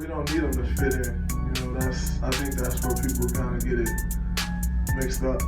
we don't need him to fit in. I think that's where people kind of get it mixed up.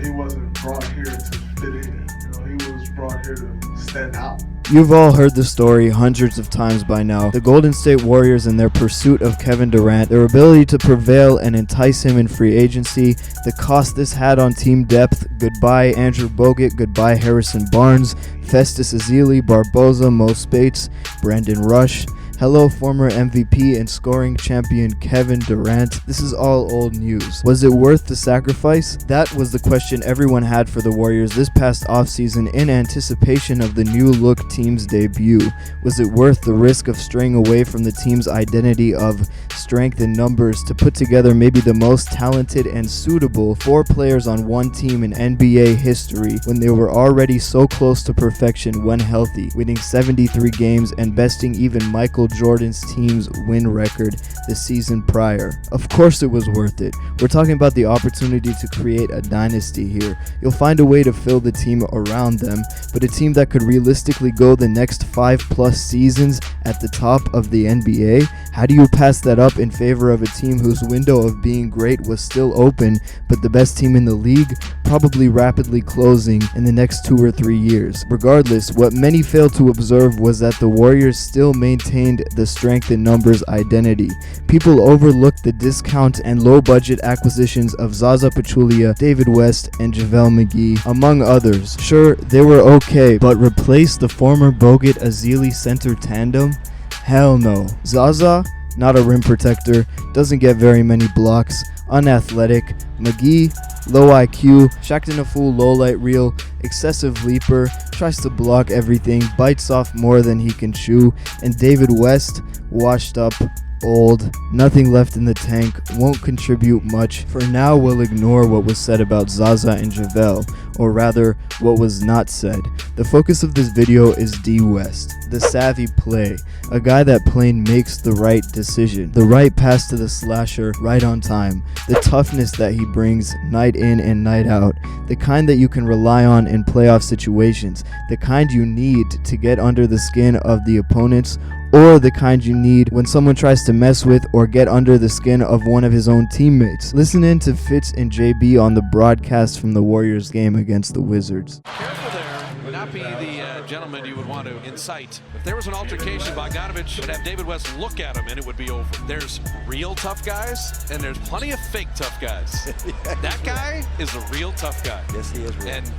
He wasn't brought here to fit in. He was brought here to stand out. You've all heard the story hundreds of times by now. The Golden State Warriors and their pursuit of Kevin Durant, their ability to prevail and entice him in free agency, the cost this had on team depth. Goodbye Andrew Bogut, goodbye Harrison Barnes, Festus Ezeli, Barboza, Mo Spates, Brandon Rush. Hello, former MVP and scoring champion Kevin Durant. This is all old news. Was it worth the sacrifice? That was the question everyone had for the Warriors this past offseason in anticipation of the new look team's debut. Was it worth the risk of straying away from the team's identity of strength in numbers to put together maybe the most talented and suitable 4 players on one team in NBA history when they were already so close to perfection when healthy, winning 73 games and besting even Michael Jordan's team's win record the season prior? Of course it was worth it. We're talking about the opportunity to create a dynasty here. You'll find a way to fill the team around them, but a team that could realistically go the next 5+ seasons at the top of the NBA? How do you pass that up in favor of a team whose window of being great was still open, but the best team in the league probably rapidly closing in the next 2 or 3 years? Regardless, what many failed to observe was that the Warriors still maintained the strength in numbers identity. People overlooked the discount and low budget acquisitions of Zaza Pachulia, David West, and JaVale McGee, among others. Sure, they were okay, but replace the former Bogut Ezeli center tandem? Hell no. Zaza, not a rim protector, doesn't get very many blocks, unathletic. McGee, low IQ, shacked in a full low light reel, excessive leaper, tries to block everything, bites off more than he can chew. And David West, washed up, old, nothing left in the tank, won't contribute much. For now, we'll ignore what was said about Zaza and JaVale, or rather, what was not said. The focus of this video is D West, the savvy play, a guy that plain makes the right decision, the right pass to the slasher right on time, the toughness that he brings night in and night out, the kind that you can rely on in playoff situations, the kind you need to get under the skin of the opponents, or the kind you need when someone tries to mess with or get under the skin of one of his own teammates. Listen in to Fitz and JB on the broadcast from the Warriors game against the Wizards. Careful there, would not be the gentleman you would want to incite. If there was an altercation, Bogdanovich would have David West look at him and it would be over. There's real tough guys and there's plenty of fake tough guys. That guy is a real tough guy. Yes, he is real. And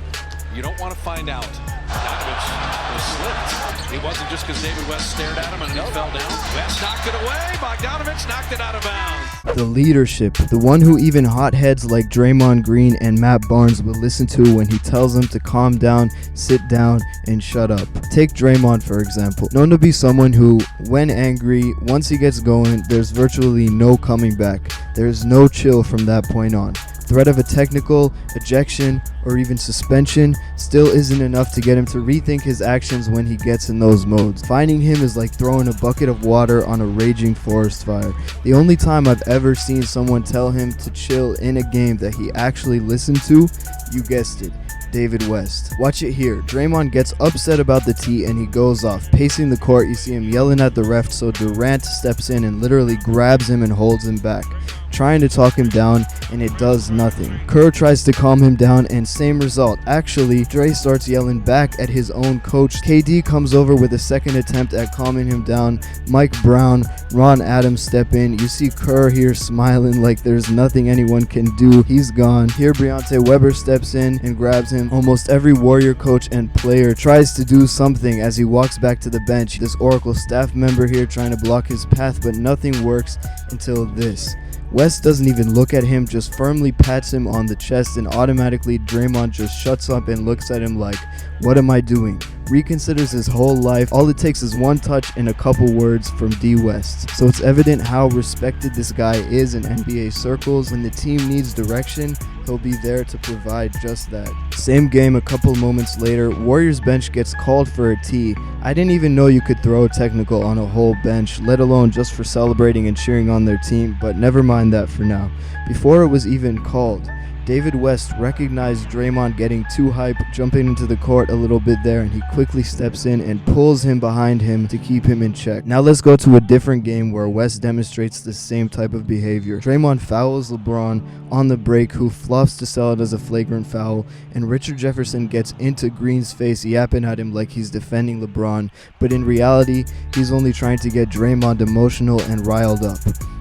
you don't want to find out. Bogdanovich was slipped. It wasn't just because David West stared at him and he fell down. West knocked it away. Bogdanovich knocked it out of bounds. The leadership, the one who even hotheads like Draymond Green and Matt Barnes will listen to when he tells them to calm down, sit down, and shut up. Take Draymond for example. Known to be someone who, when angry, once he gets going, there's virtually no coming back. There's no chill from that point on. Threat of a technical, ejection, or even suspension still isn't enough to get him to rethink his actions when he gets in those modes. Finding him is like throwing a bucket of water on a raging forest fire. The only time I've ever seen someone tell him to chill in a game that he actually listened to, you guessed it, David West. Watch it here. Draymond gets upset about the tee and he goes off. Pacing the court, you see him yelling at the ref, so Durant steps in and literally grabs him and holds him back, trying to talk him down, and it does nothing. Kerr tries to calm him down and same result. Actually, Dray starts yelling back at his own coach. KD comes over with a second attempt at calming him down. Mike Brown, Ron Adams step in. You see Kerr here smiling like there's nothing anyone can do. He's gone. Here Briante Weber steps in and grabs him. Almost every Warrior coach and player tries to do something as he walks back to the bench. This Oracle staff member here trying to block his path, but nothing works until this. West doesn't even look at him, just firmly pats him on the chest, and automatically Draymond just shuts up and looks at him like, what am I doing? Reconsiders his whole life. All it takes is one touch and a couple words from D West. So it's evident how respected this guy is in NBA circles. When the team needs direction, he'll be there to provide just that. Same game a couple moments later, Warriors bench gets called for a tee. I didn't even know you could throw a technical on a whole bench, let alone just for celebrating and cheering on their team, but never mind that for now. Before it was even called, David West recognized Draymond getting too hype, jumping into the court a little bit there, and he quickly steps in and pulls him behind him to keep him in check. Now let's go to a different game where West demonstrates the same type of behavior. Draymond fouls LeBron on the break, who fluffs to sell it as a flagrant foul, and Richard Jefferson gets into Green's face, yapping at him like he's defending LeBron, but in reality, he's only trying to get Draymond emotional and riled up.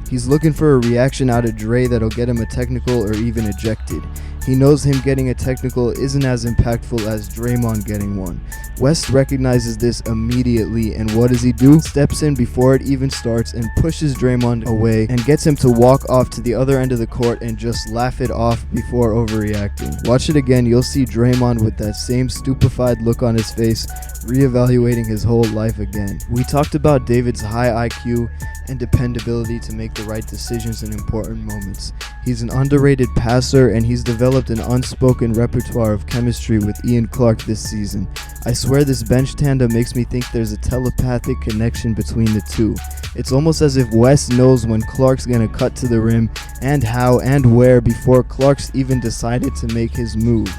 He's looking for a reaction out of Dray that'll get him a technical or even ejected. He knows him getting a technical isn't as impactful as Draymond getting one. West recognizes this immediately, and what does he do? Steps in before it even starts and pushes Draymond away and gets him to walk off to the other end of the court and just laugh it off before overreacting. Watch it again, you'll see Draymond with that same stupefied look on his face, reevaluating his whole life again. We talked about David's high IQ and dependability to make the right decisions in important moments. He's an underrated passer, and he's developed an unspoken repertoire of chemistry with Ian Clark this season. I swear this bench tandem makes me think there's a telepathic connection between the two. It's almost as if West knows when Clark's gonna cut to the rim and how and where before Clark's even decided to make his move.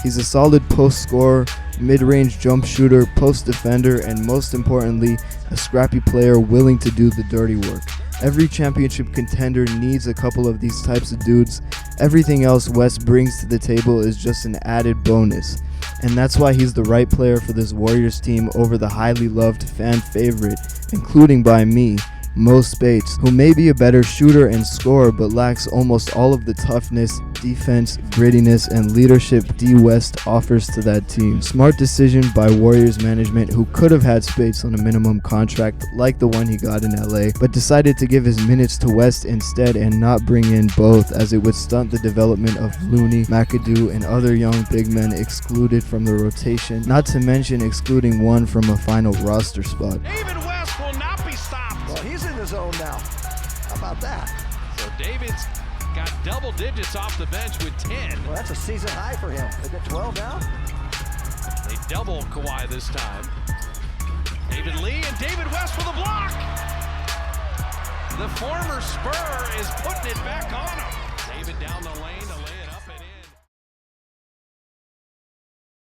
He's a solid post scorer, mid-range jump shooter, post defender, and most importantly, a scrappy player willing to do the dirty work. Every championship contender needs a couple of these types of dudes. Everything else West brings to the table is just an added bonus. And that's why he's the right player for this Warriors team over the highly loved fan favorite, including by me, Mo Spates, who may be a better shooter and scorer but lacks almost all of the toughness, defense, grittiness, and leadership D West offers to that team. Smart decision by Warriors management, who could have had Spates on a minimum contract like the one he got in LA, but decided to give his minutes to West instead and not bring in both, as it would stunt the development of Looney, McAdoo, and other young big men excluded from the rotation, not to mention excluding one from a final roster spot. David West will not be stopped. Well, he's in the zone now. How about that? So David's got double digits off the bench with 10. Well, that's a season high for him. They got 12 now? They double Kawhi this time. David Lee and David West for the block. The former Spur is putting it back on him. David down the lane to lay it.